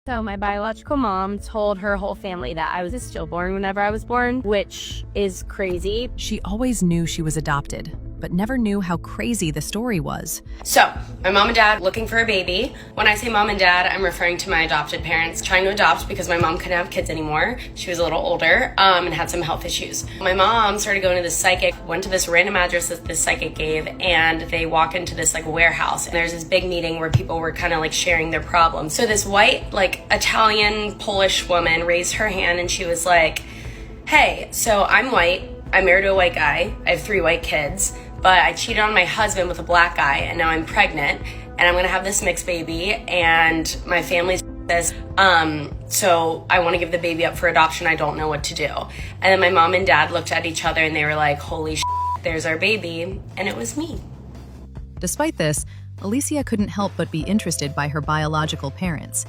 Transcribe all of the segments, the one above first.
So my biological mom told her whole family that I was a stillborn whenever I was born, which is crazy. She always knew she was adopted, but never knew how crazy the story was. So, my mom and dad looking for a baby. When I say mom and dad, I'm referring to my adopted parents trying to adopt because my mom couldn't have kids anymore. She was a little older and had some health issues. My mom started going to this psychic, went to this random address that this psychic gave, and they walk into this like warehouse. And there's this big meeting where people were kind of like sharing their problems. So this white, like Italian, Polish woman raised her hand and she was like, hey, so I'm white. I'm married to a white guy. I have 3 white kids. But I cheated on my husband with a black guy, and now I'm pregnant, and I'm gonna have this mixed baby, and my family's this. So I want to give the baby up for adoption. I don't know what to do. And then my mom and dad looked at each other, and they were like, "Holy shit, there's our baby," and it was me. Despite this, Alicia couldn't help but be interested by her biological parents.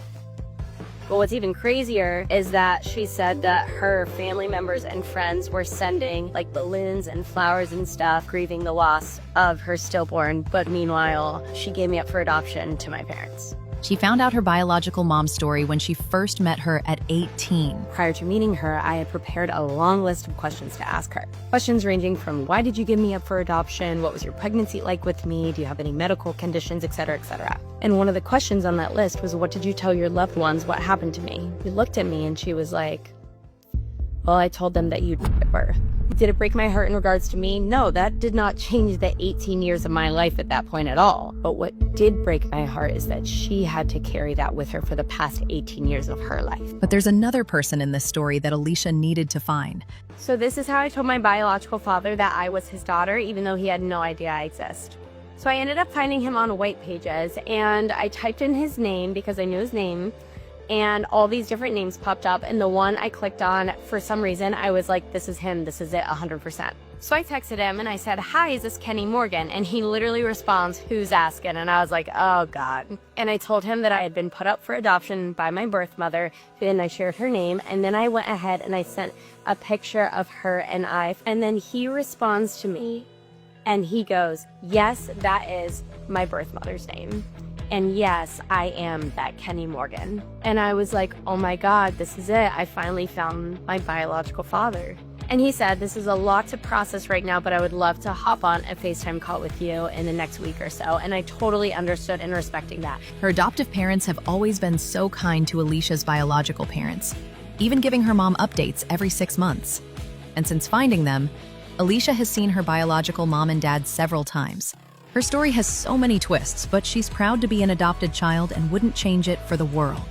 But what's even crazier is that she said that her family members and friends were sending like balloons and flowers and stuff, grieving the loss of her stillborn. But meanwhile, she gave me up for adoption to my parents. She found out her biological mom's story when she first met her at 18. Prior to meeting her, I had prepared a long list of questions to ask her. Questions ranging from why did you give me up for adoption? What was your pregnancy like with me? Do you have any medical conditions, etc., etc.? And one of the questions on that list was, what did you tell your loved ones what happened to me? She looked at me and she was like, well, I told them that you'd give birth. Did it break my heart in regards to me? No, that did not change the 18 years of my life at that point at all. But what did break my heart is that she had to carry that with her for the past 18 years of her life. But there's another person in this story that Alicia needed to find. So this is how I told my biological father that I was his daughter, even though he had no idea I exist. So I ended up finding him on White Pages, and I typed in his name because I knew his name, and all these different names popped up, and the one I clicked on, for some reason, I was like, this is him, this is it, 100%. So I texted him, and I said, hi, is this Kenny Morgan? And he literally responds, who's asking? And I was like, oh, God. And I told him that I had been put up for adoption by my birth mother, and I shared her name, and then I went ahead and I sent a picture of her and I, and then he responds to me, and he goes, yes, that is my birth mother's name. And yes, I am that Kenny Morgan. And I was like, oh my God, this is it. I finally found my biological father. And he said, this is a lot to process right now, but I would love to hop on a FaceTime call with you in the next week or so. And I totally understood and respecting that. Her adoptive parents have always been so kind to Alicia's biological parents, even giving her mom updates every 6 months. And since finding them, Alicia has seen her biological mom and dad several times. Her story has so many twists, but she's proud to be an adopted child and wouldn't change it for the world.